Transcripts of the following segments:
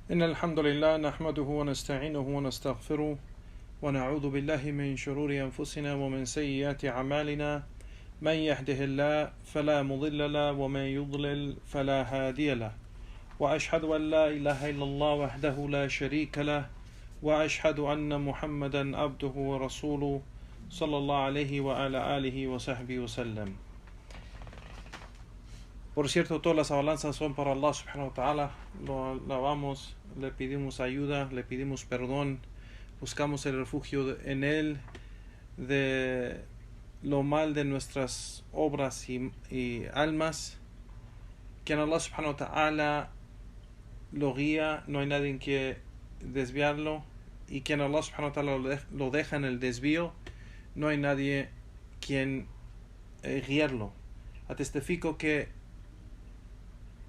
إن الحمد لله نحمده ونستعينه ونستغفره ونعوذ بالله من شرور أنفسنا ومن سيئات أعمالنا من يهده الله فلا مضل له ومن يضلل فلا هادي له وأشهد أن لا إله إلا الله وحده لا شريك له وأشهد أن محمدا عبده ورسوله صلى الله عليه وعلى آله وصحبه وسلم. Por cierto, todas las alabanzas son para Allah subhanahu wa ta'ala. Lo alabamos, le pedimos ayuda, le pedimos perdón, buscamos el refugio en Él de lo mal de nuestras obras y almas. Que en Allah subhanahu wa ta'ala lo guía, no hay nadie que desviarlo. Y quien Allah subhanahu wa ta'ala lo deja en el desvío, no hay nadie quien guiarlo. Atestifico que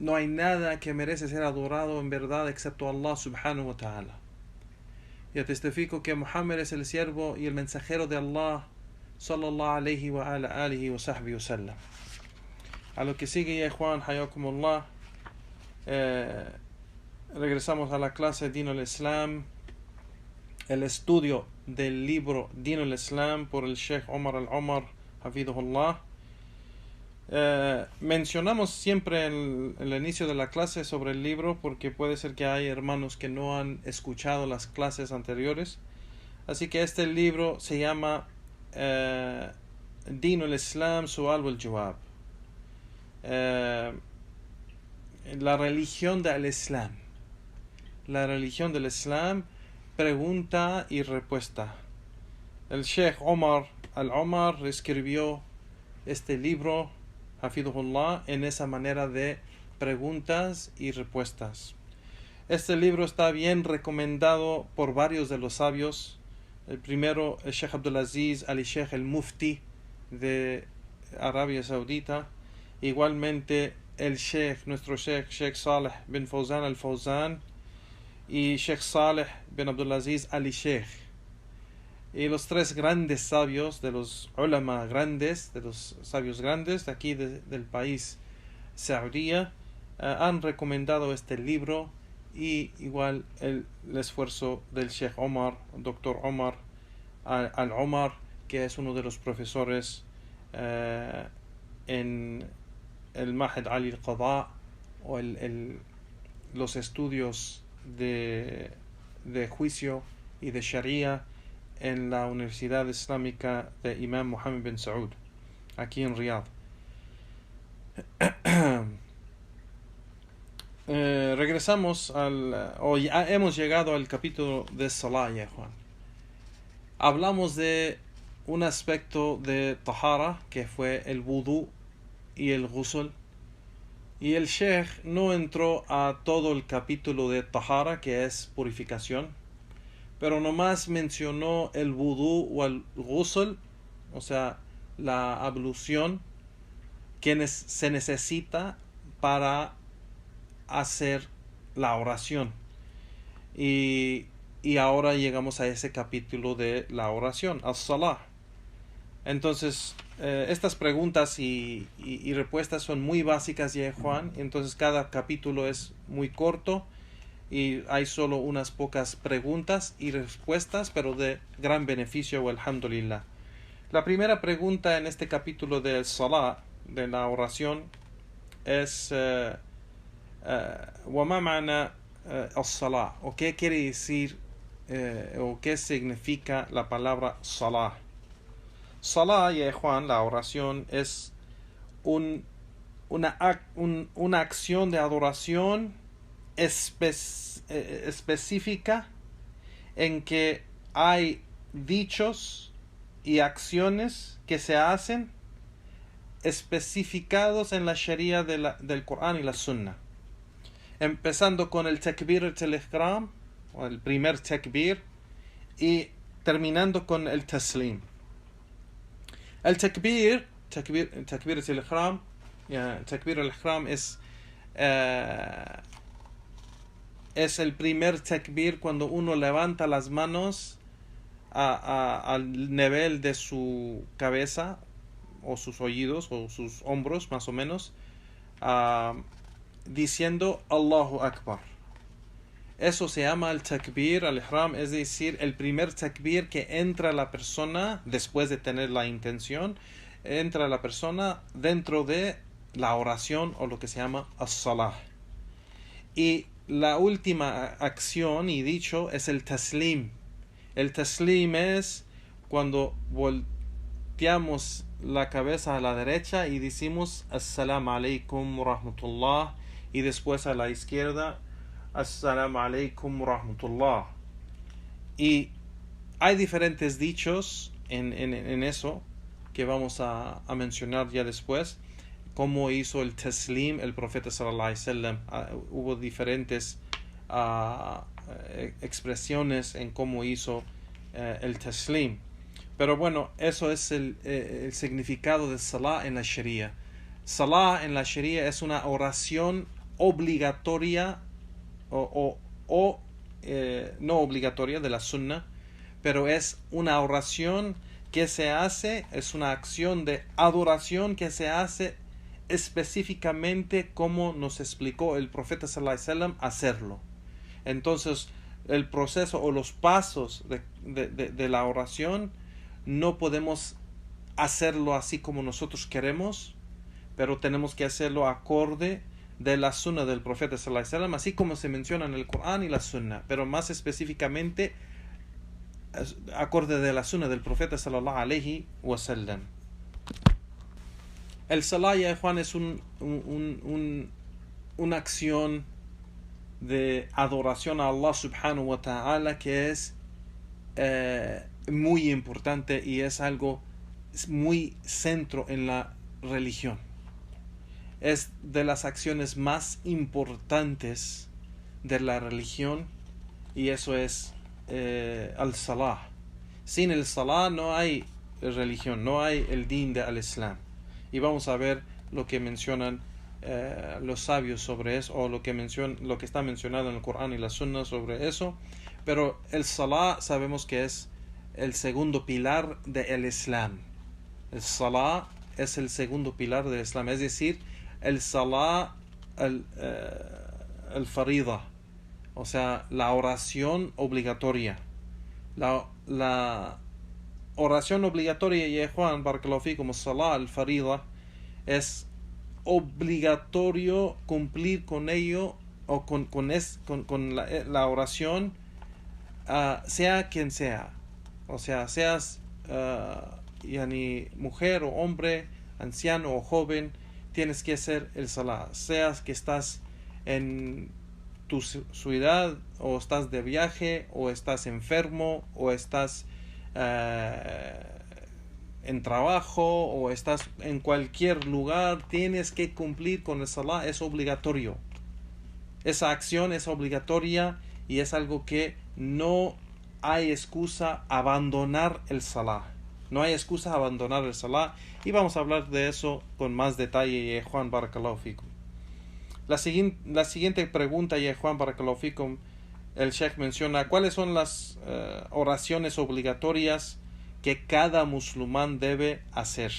no hay nada que merece ser adorado en verdad excepto Allah subhanahu wa ta'ala. Y atestifico que Muhammad es el siervo y el mensajero de Allah sallallahu alayhi wa ala alihi wa sahbihi wa sallam. A lo que sigue, ya Juan, hayakumullah, regresamos a la clase Din al-Islam, el estudio del libro Din al-Islam por el Sheikh Omar al-Omar, hafidhullah. Mencionamos siempre en el inicio de la clase sobre el libro porque puede ser que hay hermanos que no han escuchado las clases anteriores. Así que este libro se llama Din al-Islam Su'al wal-Jawab, la religión del Islam. La religión del Islam, pregunta y respuesta. El Sheikh Omar al-Omar escribió este libro, hafidhullah, en esa manera de preguntas y respuestas. Este libro está bien recomendado por varios de los sabios. El primero, el Sheikh Abdulaziz Ali Sheikh el Mufti de Arabia Saudita. Igualmente el Sheikh, nuestro Sheikh Saleh bin Fawzan al-Fawzan y Sheikh Saleh bin Abdulaziz Ali Sheikh. Y los tres grandes sabios, de los ulama grandes, de los sabios grandes de aquí del país saudí, han recomendado este libro, y igual el esfuerzo del Sheikh Omar, Dr. Omar al-Omar, que es uno de los profesores en el Mahad Ali al-Qada, o los estudios de juicio y de Sharia en la Universidad Islámica de Imam Mohammed bin Saud, aquí en Riyadh. Regresamos hoy hemos llegado al capítulo de Salah, ya Juan. Hablamos de un aspecto de Tahara, que fue el wudu y el ghusl, y el Sheikh no entró a todo el capítulo de Tahara, que es purificación, pero nomás mencionó el wudu o el ghusl, o sea, la ablución que se necesita para hacer la oración. Y ahora llegamos a ese capítulo de la oración, as-salah. Entonces, estas preguntas y respuestas son muy básicas, ya Juan. Entonces, cada capítulo es muy corto y hay solo unas pocas preguntas y respuestas, pero de gran beneficio, alhamdulillah. La primera pregunta en este capítulo del Salah, de la oración, es وَمَا مَعْنَى الصَّلَاة, o qué quiere decir o qué significa la palabra Salah. Salah, ya Juan, la oración, es una acción de adoración específica en que hay dichos y acciones que se hacen especificados en la Sharia del Corán y la Sunna, empezando con el takbir al-ihram, o el primer takbir, y terminando con el taslim. El takbir al-ihram, takbir al-ihram es el primer takbir cuando uno levanta las manos al nivel de su cabeza, o sus oídos, o sus hombros, más o menos, diciendo Allahu Akbar. Eso se llama el takbir al-ihram, es decir, el primer takbir que entra la persona después de tener la intención, entra la persona dentro de la oración o lo que se llama as-salah. Y la última acción y dicho es el taslim. El taslim es cuando volteamos la cabeza a la derecha y decimos Assalamu alaikum wa rahmatullah, y después a la izquierda Assalamu alaikum wa rahmatullah. Y hay diferentes dichos en eso que vamos a mencionar ya después. Cómo hizo el taslim el profeta sallallahu alaihi wasallam. Hubo diferentes expresiones en cómo hizo el taslim. Pero bueno, eso es el significado de salah en la Sharia. Salah en la Sharia es una oración obligatoria o no obligatoria de la Sunnah, pero es una oración que se hace, es una acción de adoración que se hace específicamente como nos explicó el profeta sallallahu alaihi wasallam hacerlo. Entonces el proceso o los pasos de la oración no podemos hacerlo así como nosotros queremos, pero tenemos que hacerlo acorde de la sunna del profeta sallallahu alaihi wasallam, así como se menciona en el Corán y la sunna, pero más específicamente acorde de la sunna del profeta sallallahu alaihi wasallam. El salah, ya Juan, es una acción de adoración a Allah subhanahu wa ta'ala que es muy importante y es algo muy centro en la religión. Es de las acciones más importantes de la religión, y eso es el salah. Sin el salah no hay religión, no hay el din de al-Islam. Y vamos a ver lo que mencionan los sabios sobre eso, o lo que está mencionado en el Corán y la Sunna sobre eso. Pero el salah sabemos que es el segundo pilar del Islam. El salah es el segundo pilar del Islam, es decir, el salah el farida, o sea, la oración obligatoria. La oración obligatoria, ya Juan, barakallahu fikum, salah al farida, es obligatorio cumplir con ello, o con la oración, sea quien sea, o sea, seas mujer o hombre, anciano o joven, tienes que hacer el salah, seas que estás en tu ciudad, o estás de viaje, o estás enfermo, o estás en trabajo, o estás en cualquier lugar, tienes que cumplir con el salah, es obligatorio. Esa acción es obligatoria y es algo que no hay excusa abandonar el salah. No hay excusa abandonar el salah, y vamos a hablar de eso con más detalle, Juan, barakallahu fikum. La siguiente pregunta, Juan, barakallahu fikum, el Sheikh menciona cuáles son las oraciones obligatorias que cada musulmán debe hacer.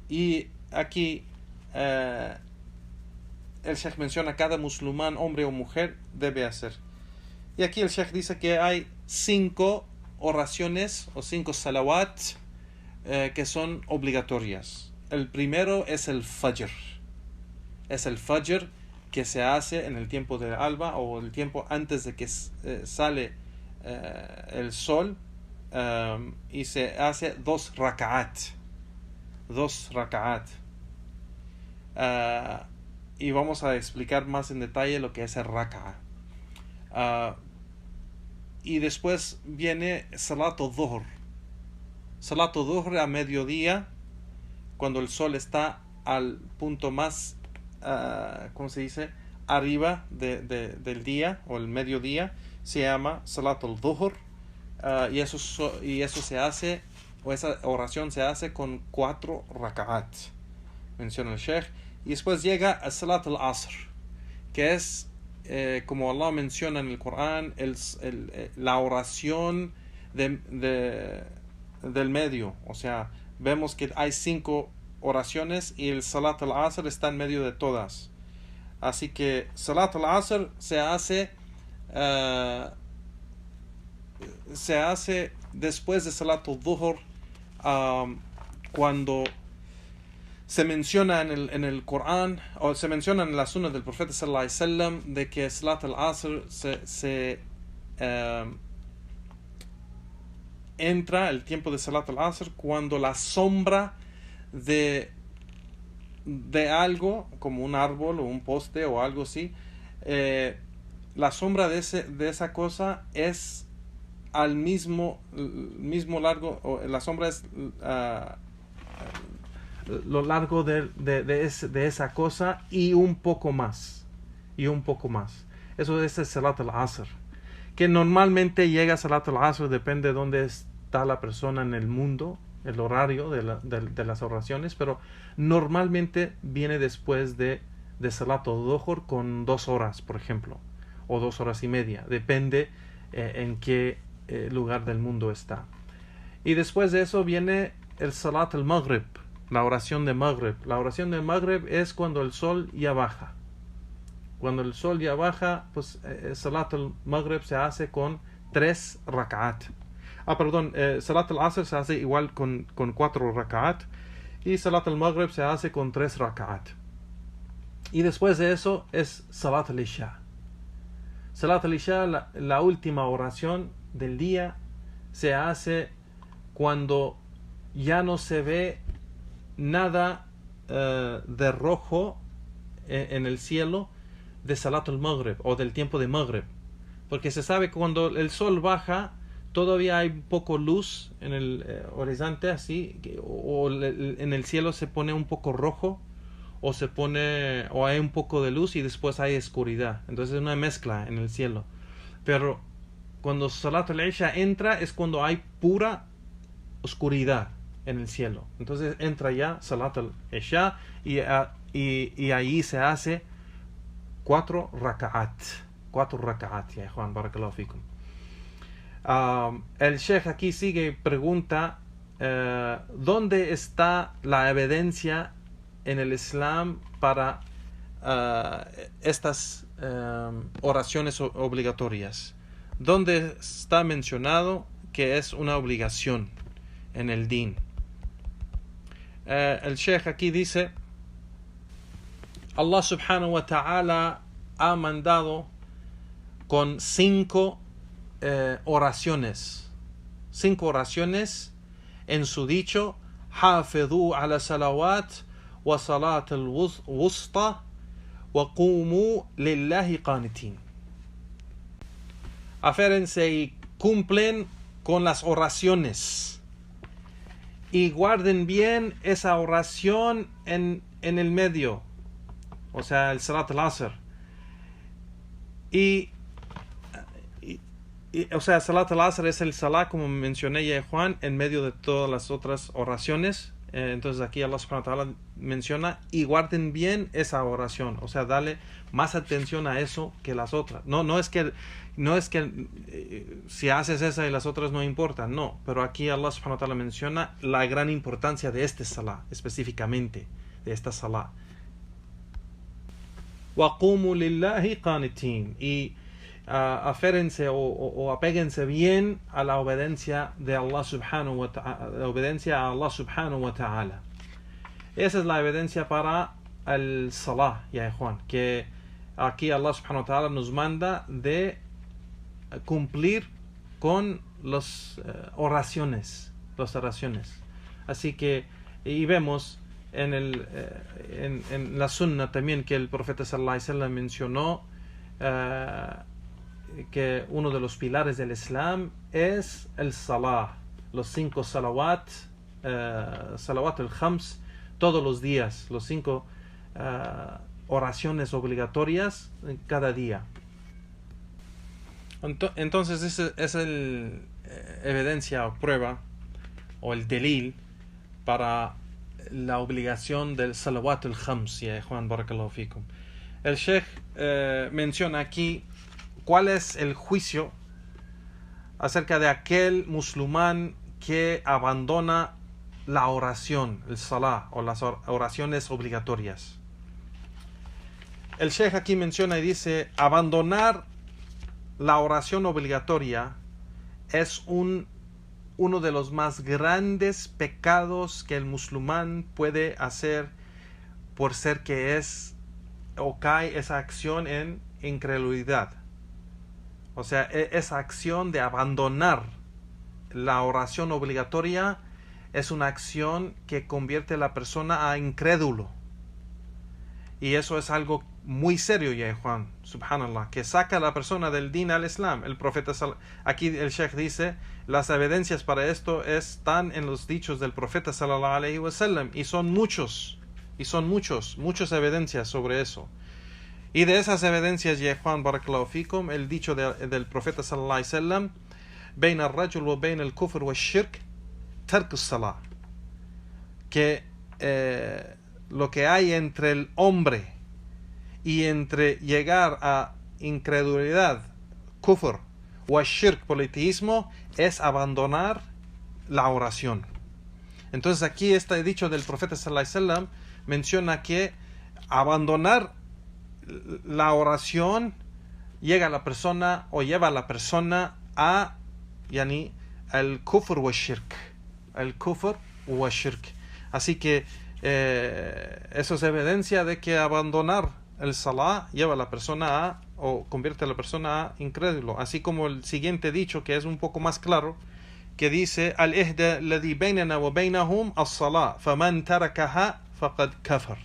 Y aquí el Sheikh menciona cada musulmán, hombre o mujer, debe hacer. Y aquí el Sheikh dice que hay 5 oraciones o 5 salawat que son obligatorias. El primero es el Fajr. Es el Fajr que se hace en el tiempo del alba, o el tiempo antes de que sale el sol, y se hace 2 raka'at. 2 raka'at. Y vamos a explicar más en detalle lo que es el raka'a. Y después viene Salatu Dhuhr. Salatu Dhuhr a mediodía, cuando el sol está al punto más, ¿cómo se dice?, arriba del día, o el mediodía, se llama Salatu Dhuhr. Y eso se hace, o esa oración se hace con 4 raka'at, menciona el Sheikh. Y después llega a Salat al-Asr, que es, como Allah menciona en el Corán, la oración del medio. O sea, vemos que hay 5 oraciones y el Salat al-Asr está en medio de todas. Así que Salat al-Asr se hace después de Salat al-Dhuhr, cuando se menciona en el Corán, o se menciona en la Sunna del Profeta sallallahu alaihi wasallam, de que Salat al-Asr entra el tiempo de Salat al-Asr cuando la sombra de algo, como un árbol o un poste o algo así, la sombra de esa cosa es al mismo largo, o la sombra es lo largo de esa cosa y un poco más. Eso es el Salat al-Asr, que normalmente llega a Salat al-Asr, depende de dónde está la persona en el mundo, el horario de las oraciones, pero normalmente viene después de Salat al-Dhuhr con 2 horas, por ejemplo, o 2 horas y media, depende en qué lugar del mundo está. Y después de eso viene el Salat al-Maghrib, la oración de Maghrib. La oración de Maghrib es cuando el sol ya baja. Cuando el sol ya baja, pues Salat al-Maghrib se hace con 3 rak'at. Salat al-Asr se hace igual con 4 rak'at, y Salat al-Maghrib se hace con 3 rak'at. Y después de eso es Salat al-Isha. Salat al-Isha, la última oración del día, se hace cuando ya no se ve nada de rojo en el cielo de Salat al-Maghrib, o del tiempo de Maghrib, porque se sabe que cuando el sol baja todavía hay poco luz en el horizonte, así, o en el cielo se pone un poco rojo, o hay un poco de luz y después hay oscuridad. Entonces es una mezcla en el cielo. Pero cuando Salat al-Isha entra es cuando hay pura oscuridad en el cielo. Entonces entra ya Salat al-Isha, y ahí se hace 4 raka'at. 4 raka'at, ya Juan, barakallahu fikum. El Sheikh aquí sigue y pregunta ¿dónde está la evidencia en el Islam para estas oraciones obligatorias? ¿Dónde está mencionado que es una obligación en el din? El Sheikh aquí dice: Allah subhanahu wa ta'ala ha mandado con 5 oraciones en su dicho: Hafidhu ala salawat wa salat al-wusta wa qumu lillahi qanitin. Aférense y cumplen con las oraciones y guarden bien esa oración en el medio, o sea, el Salat al-Asr. O sea, Salat al-Asr es el Salat, como mencioné ya, Juan, en medio de todas las otras oraciones. Entonces aquí Allah subhanahu wa ta'ala menciona: y guarden bien esa oración, o sea, dale más atención a eso que las otras. No es que si haces esa y las otras no importan, no, pero aquí Allah subhanahu wa ta'ala menciona la gran importancia de este Salat, específicamente de esta Salat. Wa qumu lillahi qanitin, y aférense o apéguense bien a la obediencia de Allah subhanahu wa ta'ala, la obediencia a Allah subhanahu wa ta'ala. Esa es la evidencia para el Salah, ya Juan, que aquí Allah subhanahu wa ta'ala nos manda de cumplir con las oraciones. Así que, y vemos en la sunna también que el profeta sallallahu alaihi wasallam mencionó que uno de los pilares del Islam es el Salah, los 5 salawat al-khams, todos los días, los 5 oraciones obligatorias cada día. Entonces esa es el evidencia o prueba, o el delil para la obligación del salawat al-khams, ya Juan, barakallahu fikum. El Sheikh menciona aquí cuál es el juicio acerca de aquel musulmán que abandona la oración, el salah, o las oraciones obligatorias. el Sheikh aquí menciona y dice, abandonar la oración obligatoria es uno de los más grandes pecados que el musulmán puede hacer por ser que es o cae esa acción en incredulidad. O sea, esa acción de abandonar la oración obligatoria es una acción que convierte a la persona a incrédulo. Y eso es algo muy serio, ya Juan, subhanallah, que saca a la persona del din al islam. El profeta, aquí el Sheikh dice, las evidencias para esto están en los dichos del profeta sallallahu alaihi wasallam, y son muchas evidencias sobre eso. Y de esas evidencias, ya Juan, barakallahu fikum, el dicho del profeta sallallahu alaihi wasallam, بين الرجل وبين الكفر والشرك ترك الصلاة, que lo que hay entre el hombre y entre llegar a incredulidad, kufr, o shirk, politeísmo, es abandonar la oración. Entonces aquí este dicho del profeta sallallahu alaihi wasallam menciona que abandonar la oración llega a la persona o lleva a la persona a al kufr o shirk, el kufr o shirk. Así que eso es evidencia de que abandonar el salah lleva a la persona o convierte a la persona a incrédulo. Así como el siguiente dicho, que es un poco más claro, que dice: al-ihda alladhi baynana wa baynahum as-salah, faman tarakaha faqad kafar.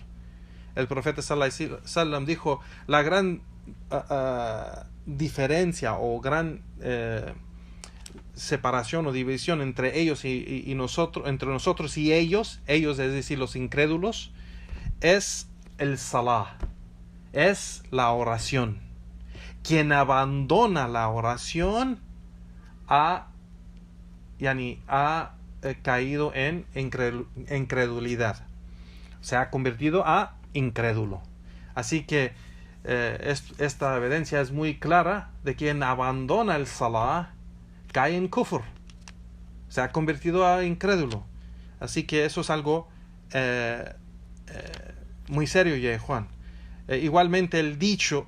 El profeta sallallahu alaihi wasallam dijo: la gran diferencia o gran separación o división entre ellos y nosotros, entre nosotros y ellos, es decir, los incrédulos, es el salah, es la oración. Quien abandona la oración ha caído en incredulidad, se ha convertido a incrédulo. Así que esta evidencia es muy clara de quien abandona el salah cae en kufr, se ha convertido a incrédulo. Así que eso es algo muy serio, ya Juan. Igualmente el dicho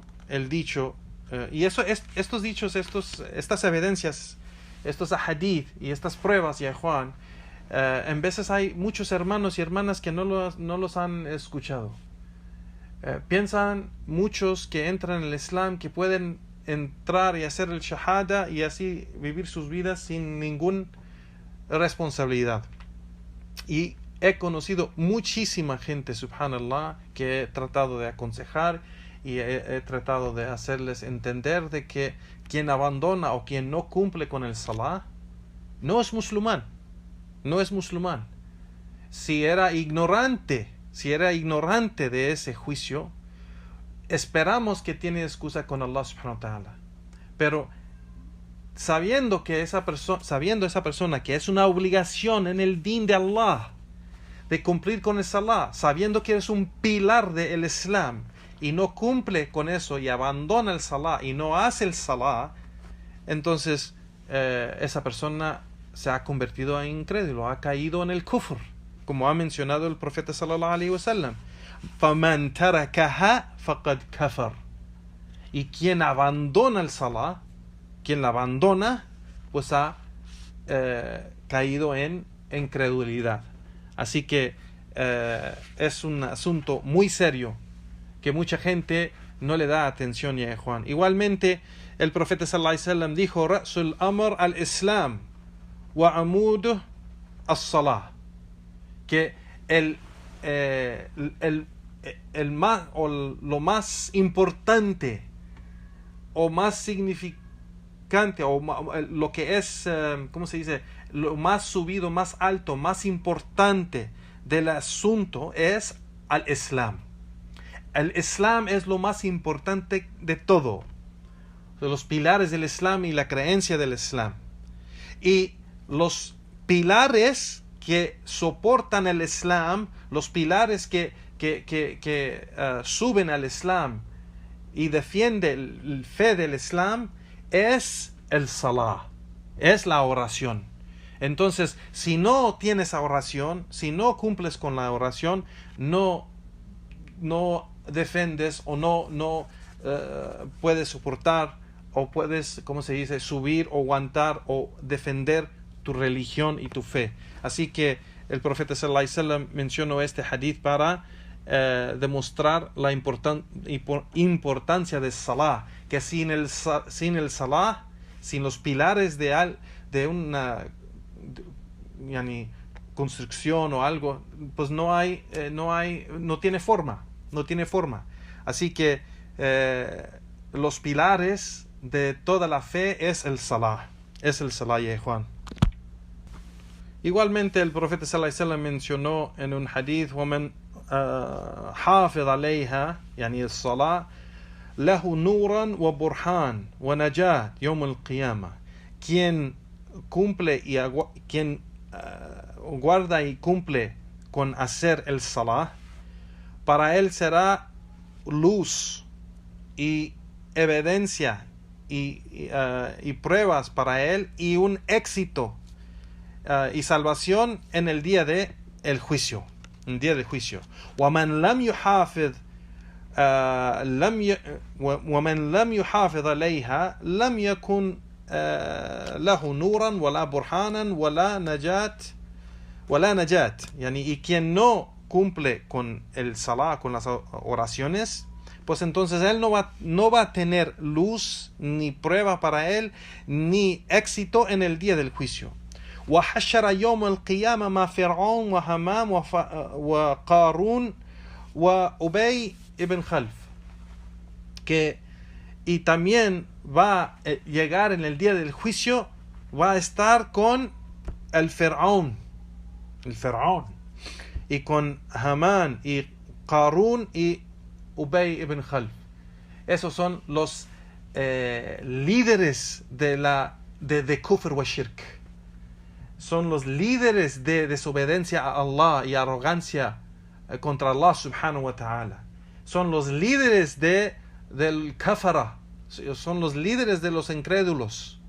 y estos dichos, estas evidencias, estos hadith y estas pruebas, ya Juan, en veces hay muchos hermanos y hermanas que no los han escuchado. Piensan muchos que entran en el Islam que pueden entrar y hacer el shahada y así vivir sus vidas sin ninguna responsabilidad. Y he conocido muchísima gente, subhanallah, que he tratado de aconsejar y he tratado de hacerles entender de que quien abandona o quien no cumple con el salah no es musulmán. Si era ignorante de ese juicio, esperamos que tiene excusa con Allah subhanahu wa ta'ala. Pero sabiendo esa persona que es una obligación en el din de Allah de cumplir con el salah, sabiendo que es un pilar del Islam y no cumple con eso y abandona el salah y no hace el salah, entonces esa persona se ha convertido en incrédulo, ha caído en el kufr, como ha mencionado el profeta sallallahu alaihi wasallam. فَمَنْ تَرَكَهَا فَقَدْ كَفَرْ. Y quien abandona el salah, quien la abandona, pues ha caído en incredulidad. Así que es un asunto muy serio que mucha gente no le da atención, ya Juan. Igualmente el profeta sallallahu alaihi wasallam dijo: رأس الأمر الإسلام وعموده الصلاة, que lo más importante o más significante o lo que es, ¿cómo se dice?, lo más subido, más alto, más importante del asunto es al Islam. El Islam es lo más importante de todo, de los pilares del Islam y la creencia del Islam. Y los pilares que soportan el Islam, los pilares que suben al Islam y defienden el fe del Islam, es el salah, es la oración. Entonces, si no tienes oración, si no cumples con la oración, no defendes o no puedes soportar o puedes, ¿cómo se dice?, subir o aguantar o defender tu religión y tu fe. Así que el profeta sallallahu alaihi wasallam mencionó este hadith para demostrar la importancia de salah, que sin el salah, sin los pilares de una construcción o algo, pues no tiene forma. Así que los pilares de toda la fe es el salah, ya Juan. Igualmente el profeta sallallahu alaihi wasallam mencionó en un hadith: ومن حافظ عليها يعني الصلاة له نورا وبرهان ونجاة يوم القيامة. Quien cumple y quien guarda y cumple con hacer el salah, para él será luz y evidencia y pruebas para él y un éxito y salvación en el día de el juicio. ومن لم يحافظ عليها لم يكن له نورا ولا برهانا ولا نجاة. Y quien no cumple con el salah, con las oraciones, pues entonces él no va a tener luz ni prueba para él ni éxito en el día del juicio. وحشر يوم القيامة مع فرعون وهامان وقارون وأبي ibn Khalf. Y también va a llegar en el día del juicio, va a estar con el Faraón y con Hamán y Qarún y Ubay ibn Khalf. Esos son los líderes de kufr wa shirk. Son los líderes de desobediencia a Allah y arrogancia contra Allah subhanahu wa ta'ala. Son los líderes del kafara. Son los líderes de los incrédulos.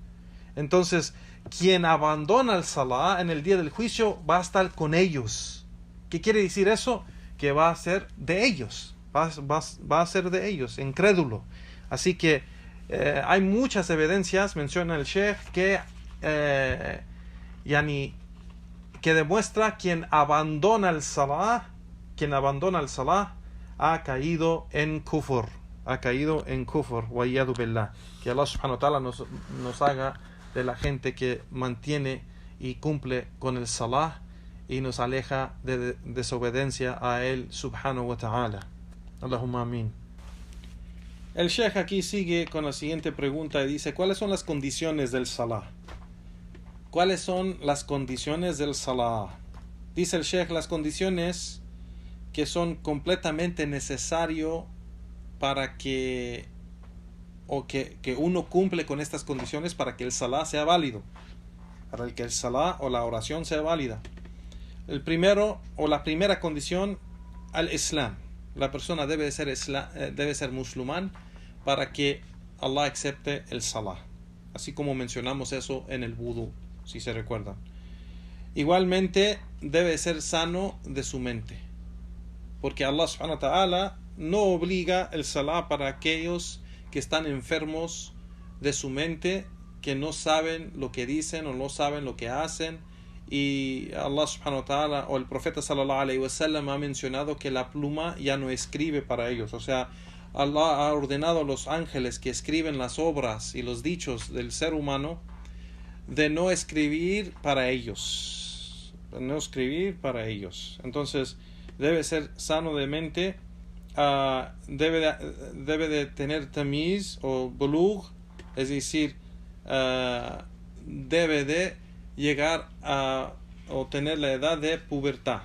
Entonces, quien abandona el salah en el día del juicio va a estar con ellos. ¿Qué quiere decir eso? Que va a ser de ellos. Va a ser de ellos, incrédulo. Así que hay muchas evidencias, menciona el Sheikh, que demuestra quien abandona el salah ha caído en kufr. Wa'iyadu billah. Que Allah subhanahu wa ta'ala nos haga de la gente que mantiene y cumple con el salah y nos aleja de desobediencia a él subhanahu wa ta'ala. Allahumma amin. El Sheikh aquí sigue con la siguiente pregunta y dice: ¿cuáles son las condiciones del salah? ¿Cuáles son las condiciones del salah? Dice el Sheikh: las condiciones que son completamente necesarias para que uno cumple con estas condiciones para que el salah sea válido, para que el salah o la oración sea válida. La primera condición, al Islam. La persona debe ser musulmán para que Allah acepte el salah, así como mencionamos eso en el wudu, si se recuerdan. Igualmente debe ser sano de su mente, porque Allah subhanahu wa ta'ala no obliga el salah para aquellos que están enfermos de su mente, que no saben lo que dicen o no saben lo que hacen. Y Allah subhanahu wa ta'ala o el profeta sallallahu alaihi wasallam ha mencionado que la pluma ya no escribe para ellos. O sea, Allah ha ordenado a los ángeles que escriben las obras y los dichos del ser humano de no escribir para ellos. Entonces debe ser sano de mente, debe de tener tamiz o bulugh, es decir, debe de llegar a obtener la edad de pubertad.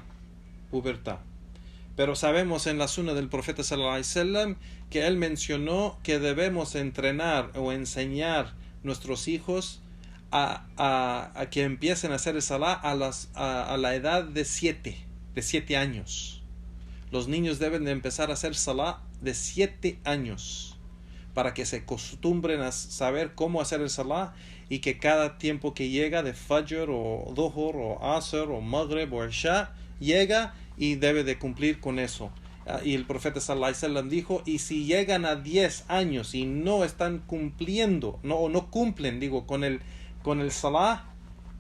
Pero sabemos en la sunna del profeta sallallahu alaihi wasallam que él mencionó que debemos entrenar o enseñar nuestros hijos a que empiecen a hacer el salah a la edad de 7 años. Los niños deben de empezar a hacer salah de 7 años para que se acostumbren a saber cómo hacer el salah, y que cada tiempo que llega de Fajr o Dhuhr o Asr o Maghrib o Isha llega y debe de cumplir con eso. Y el profeta sallallahu alaihi wasallam dijo, y si llegan a 10 años y no están cumpliendo, no cumplen, digo, con el salah,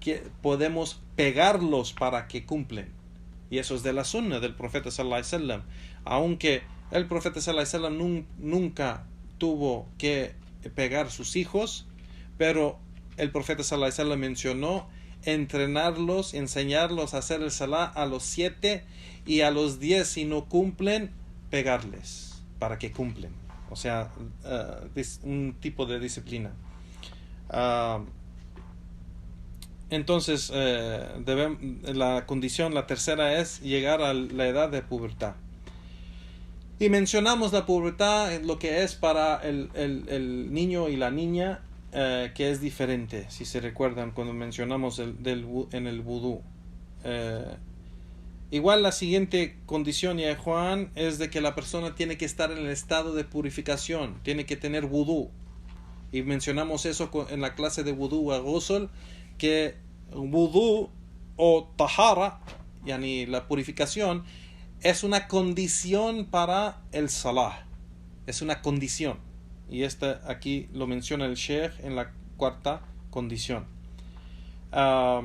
que podemos pegarlos para que cumplen. Y eso es de la sunna del profeta sallallahu alaihi wasallam. Aunque el profeta sallallahu alaihi wasallam nunca tuvo que pegar sus hijos, pero el profeta sallallahu alaihi wasallam mencionó entrenarlos, enseñarlos a hacer el salah a los 7, y a los 10, si no cumplen, pegarles para que cumplen. O sea, un tipo de disciplina. Entonces, la condición, la tercera, es llegar a la edad de pubertad. Y mencionamos la pubertad, lo que es para el niño y la niña, que es diferente, si se recuerdan cuando mencionamos en el vudú. Igual la siguiente condición, ya Juan, es de que la persona tiene que estar en el estado de purificación, tiene que tener vudú. Y mencionamos eso en la clase de vudú a ghusl, que vudú o tahara, yani la purificación, es una condición para el salah. Es una condición. Y aquí lo menciona el Sheikh en la cuarta condición. La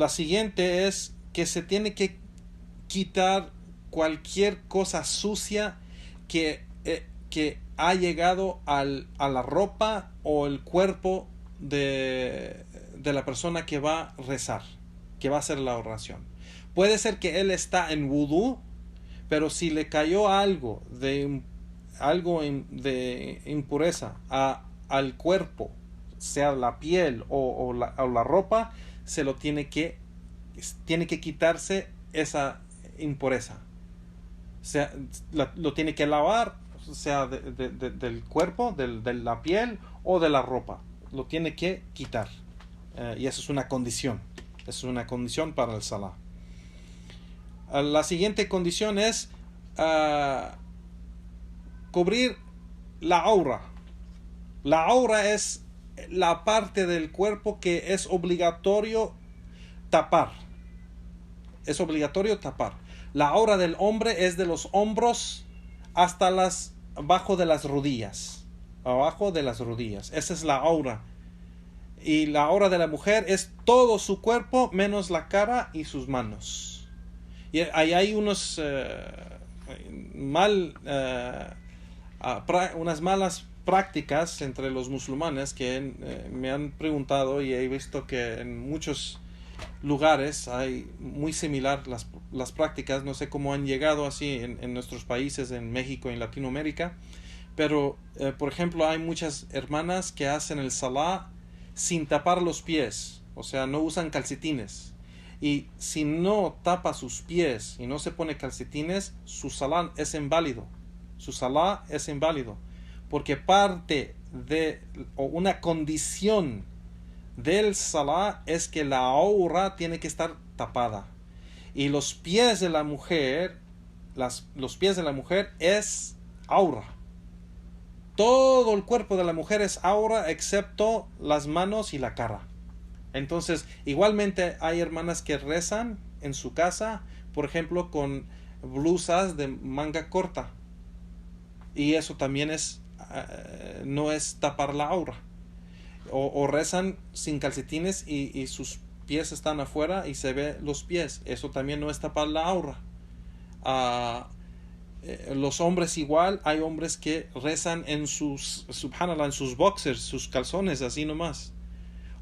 siguiente es que se tiene que quitar cualquier cosa sucia que ha llegado a la ropa o el cuerpo de la persona que va a rezar, que va a hacer la oración. Puede ser que él está en vudú, pero si le cayó algo de impureza al cuerpo, sea la piel o la ropa, se lo tiene que quitarse esa impureza. Sea, lo tiene que lavar, sea del cuerpo, de la piel o de la ropa. Lo tiene que quitar. Y eso es una condición. Es una condición para el salah. La siguiente condición es cubrir la aura. La aura es la parte del cuerpo que es obligatorio tapar. Es obligatorio tapar. La aura del hombre es de los hombros hasta abajo de las rodillas. Abajo de las rodillas. Esa es la aura. Y la aura de la mujer es todo su cuerpo menos la cara y sus manos. Y ahí hay unas malas prácticas entre los musulmanes que me han preguntado, y he visto que en muchos lugares hay muy similar las prácticas. No sé cómo han llegado así en nuestros países, en México y en Latinoamérica, pero por ejemplo hay muchas hermanas que hacen el salah sin tapar los pies, o sea, no usan calcetines, y si no tapa sus pies y no se pone calcetines, su salah es inválido. Su salah es inválido, porque parte o una condición del salah es que la aura tiene que estar tapada. Y los pies de la mujer, los pies de la mujer es aura. Todo el cuerpo de la mujer es aura excepto las manos y la cara. Entonces, igualmente hay hermanas que rezan en su casa, por ejemplo, con blusas de manga corta. Y eso también no es tapar la aura. O rezan sin calcetines y sus pies están afuera y se ve los pies. Eso también no es tapar la aura. Los hombres igual, hay hombres que rezan en sus boxers, sus calzones, así nomás.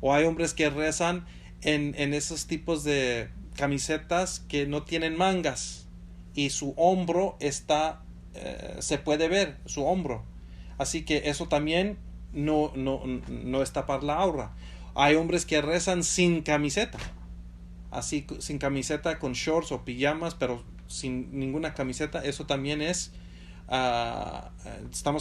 O hay hombres que rezan en esos tipos de camisetas que no tienen mangas y su hombro se puede ver, su hombro. Así que eso también no es tapar la aura. Hay hombres que rezan sin camiseta, así sin camiseta, con shorts o pijamas, pero sin ninguna camiseta. Eso también estamos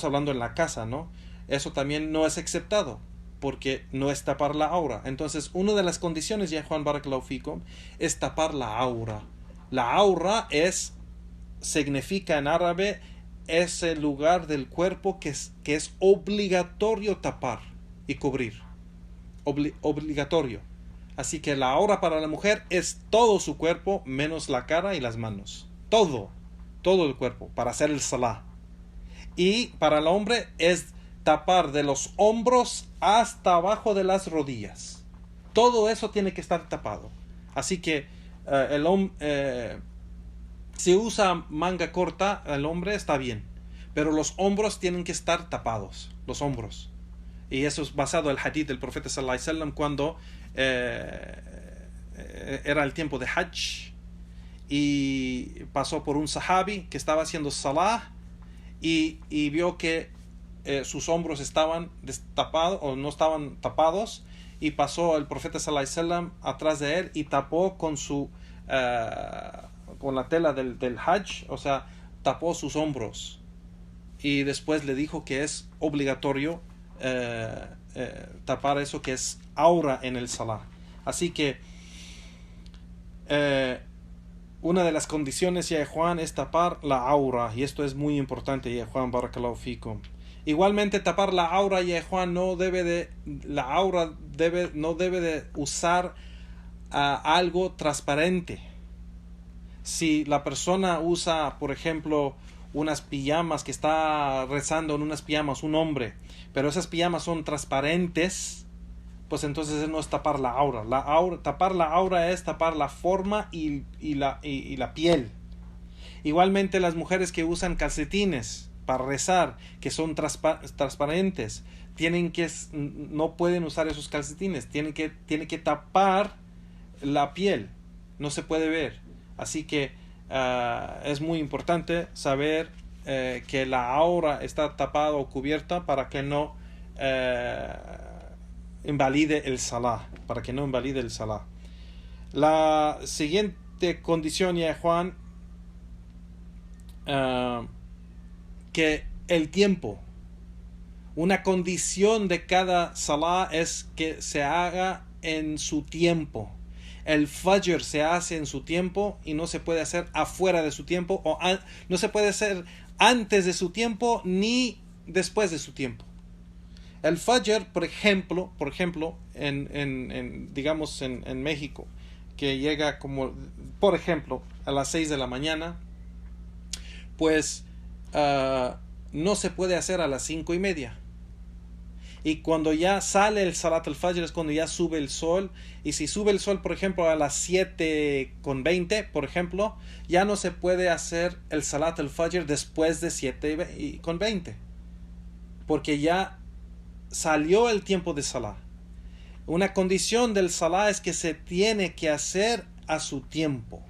hablando en la casa, ¿no? Eso también no es aceptado, porque no es tapar la aura. Entonces, una de las condiciones, ya Juan Barakallahu Fikum, es tapar la aura. La aura significa en árabe ese lugar del cuerpo que es obligatorio tapar y cubrir. Obligatorio. Así que la aura para la mujer es todo su cuerpo menos la cara y las manos. Todo. todo el cuerpo, para hacer el salah. Y para el hombre es tapar de los hombros hasta abajo de las rodillas. Todo eso tiene que estar tapado. Así que si usa manga corta, el hombre está bien. Pero los hombros tienen que estar tapados. Los hombros. Y eso es basado en el hadith del profeta sallallahu alaihi wasallam cuando era el tiempo de Hajj y pasó por un sahabi que estaba haciendo salah y vio que sus hombros estaban destapados o no estaban tapados, y pasó el profeta sallallahu alaihi wasallam atrás de él y tapó con con la tela del Hajj, o sea, tapó sus hombros, y después le dijo que es obligatorio tapar eso que es aura en el salah. Así que una de las condiciones, ya Juan, es tapar la aura, y esto es muy importante, ya Juan, barakallahu fikum. Igualmente, tapar la aura, ya Juan, no debe de usar algo transparente. Si la persona usa, por ejemplo, unas pijamas, que está rezando en unas pijamas, un hombre, pero esas pijamas son transparentes, pues entonces no es tapar la aura. Tapar la aura es tapar la forma y la piel. Igualmente, las mujeres que usan calcetines para rezar, que son transparentes, no pueden usar esos calcetines, tienen que tapar la piel, no se puede ver. Así que es muy importante saber que la aura está tapada o cubierta para que no invalide el salah, La siguiente condición, ya Juan, que el tiempo. Una condición de cada salah es que se haga en su tiempo. El fajr se hace en su tiempo y no se puede hacer afuera de su tiempo, o no se puede hacer antes de su tiempo ni después de su tiempo. El fajr, por ejemplo, digamos en México, que llega como, por ejemplo, a las 6 de la mañana, pues no se puede hacer a las 5:30. Y cuando ya sale el Salat al-Fajr es cuando ya sube el sol. Y si sube el sol, por ejemplo, a las 7:20, por ejemplo, ya no se puede hacer el Salat al-Fajr después de 7:20. Porque ya salió el tiempo de Salah. Una condición del Salah es que se tiene que hacer a su tiempo.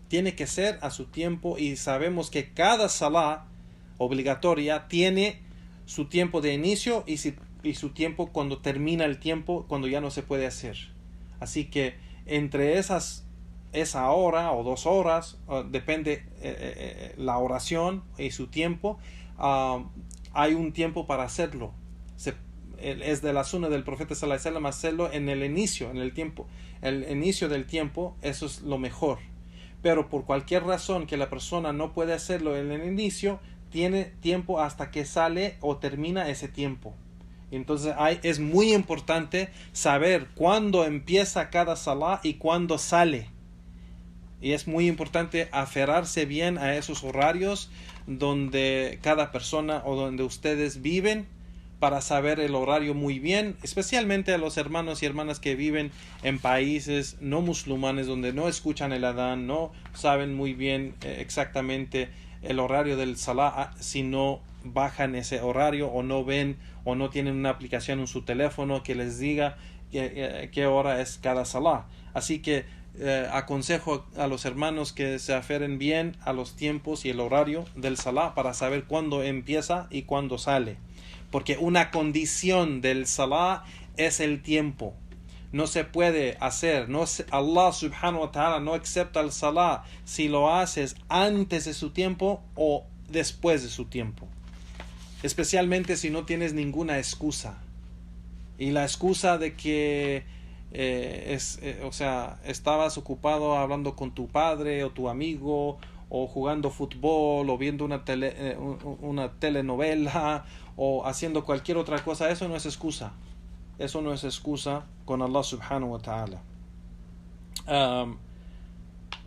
Tiene que ser a su tiempo, y sabemos que cada Salah obligatoria tiene su tiempo de inicio y su tiempo cuando termina el tiempo, cuando ya no se puede hacer. Así que entre esa hora o 2 horas, depende la oración y su tiempo, hay un tiempo para hacerlo. Es de la sunna del profeta sallallahu alaihi wasallam hacerlo en el inicio del tiempo, eso es lo mejor. Pero por cualquier razón que la persona no puede hacerlo en el inicio, tiene tiempo hasta que sale o termina ese tiempo. Entonces es muy importante saber cuándo empieza cada salah y cuándo sale. Y es muy importante aferrarse bien a esos horarios donde cada persona o donde ustedes viven, para saber el horario muy bien, especialmente a los hermanos y hermanas que viven en países no musulmanes, donde no escuchan el adán, no saben muy bien exactamente el horario del salah, si no bajan ese horario o no ven o no tienen una aplicación en su teléfono que les diga qué hora es cada salah. Así que aconsejo a los hermanos que se aferren bien a los tiempos y el horario del salah para saber cuándo empieza y cuándo sale. Porque una condición del salah es el tiempo. No se puede hacer, Allah subhanahu wa ta'ala no acepta el salah si lo haces antes de su tiempo o después de su tiempo. Especialmente si no tienes ninguna excusa. Y la excusa de que estabas ocupado hablando con tu padre o tu amigo, o jugando fútbol, o viendo una telenovela, o haciendo cualquier otra cosa, eso no es excusa. Eso no es excusa con Allah subhanahu wa ta'ala.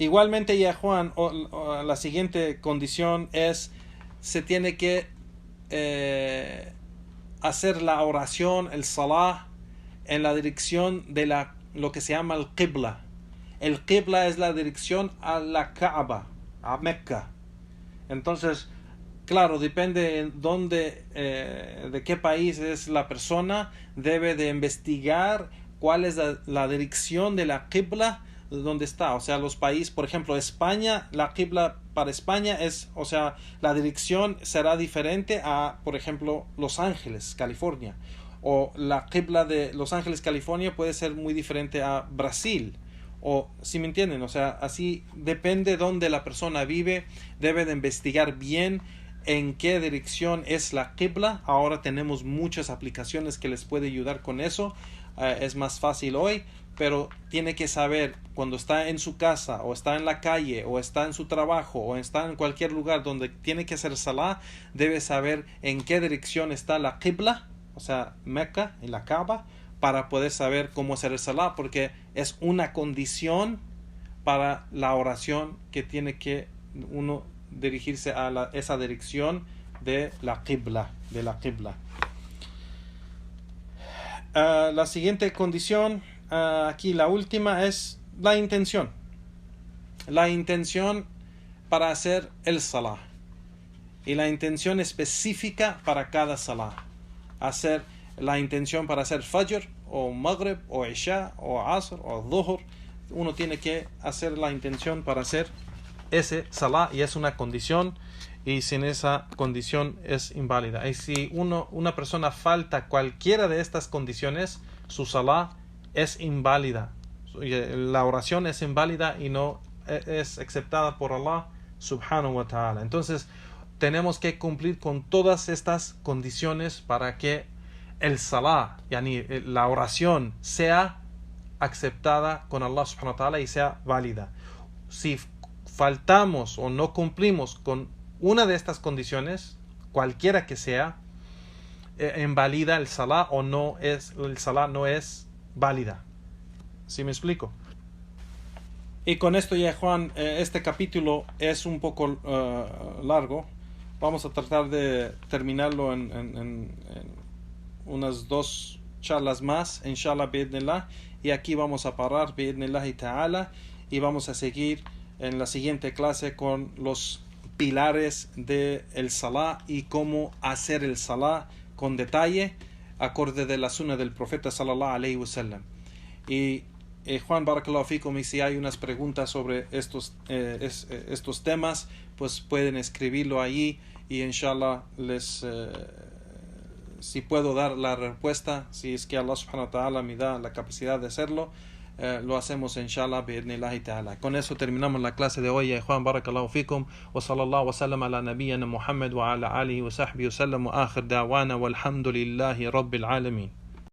Igualmente, ya Juan, la siguiente condición es, se tiene que hacer la oración, el salah, en la dirección de lo que se llama el qibla. El qibla es la dirección a la Kaaba, a Mecca. Entonces, claro, depende de qué país es la persona, debe de investigar cuál es la dirección de la qibla donde está. O sea, los países, por ejemplo, España, la qibla para España es, o sea, la dirección será diferente a, por ejemplo, Los Ángeles, California. O la qibla de Los Ángeles, California puede ser muy diferente a Brasil. O, si me entienden, o sea, así depende donde la persona vive, debe de investigar bien en qué dirección es la qibla. Ahora tenemos muchas aplicaciones que les puede ayudar con eso. Es más fácil hoy, pero tiene que saber cuando está en su casa o está en la calle o está en su trabajo o está en cualquier lugar donde tiene que hacer salah, debe saber en qué dirección está la qibla, o sea, Mecca y la Kaaba, para poder saber cómo hacer el salah, porque es una condición para la oración que tiene que uno dirigirse a esa dirección de la qibla, la siguiente condición, aquí la última, es la intención. La intención para hacer el salah. Y la intención específica para cada salah. Hacer la intención para hacer Fajr, o Maghrib, o Isha, o Asr, o Dhuhr. Uno tiene que hacer la intención para hacer ese salah, y es una condición, y sin esa condición es inválida. Y si una persona falta cualquiera de estas condiciones, su salah es inválida. La oración es inválida y no es aceptada por Allah subhanahu wa ta'ala. Entonces tenemos que cumplir con todas estas condiciones para que el salah, yani la oración, sea aceptada con Allah subhanahu wa ta'ala y sea válida. Si faltamos o no cumplimos con una de estas condiciones, cualquiera que sea, invalida el salah, o el salah no es válida. ¿Sí me explico? Y con esto ya, Juan, este capítulo es un poco largo. Vamos a tratar de terminarlo en unas 2 charlas más, inshallah, bi'idhnillah. Y aquí vamos a parar, bi'idhnillah ta'ala, y vamos a seguir en la siguiente clase con los pilares del salah y cómo hacer el salah con detalle, acorde de la sunna del profeta sallallahu alayhi wa sallam. Y Juan, barakallahu fikum, y si hay unas preguntas sobre estos temas, pues pueden escribirlo allí, y inshallah si puedo dar la respuesta, si es que Allah subhanahu wa ta'ala me da la capacidad de hacerlo, lo hacemos inshallah bi'idhnillahi ta'ala. Con eso terminamos la clase de hoy. Juan, barakallahu fikum, wa sallallahu wa sallam ala nabiyyina Muhammad wa ala alihi wa sahbihi wa sallam, wa akhir da'wana walhamdulillahi rabbil alamin.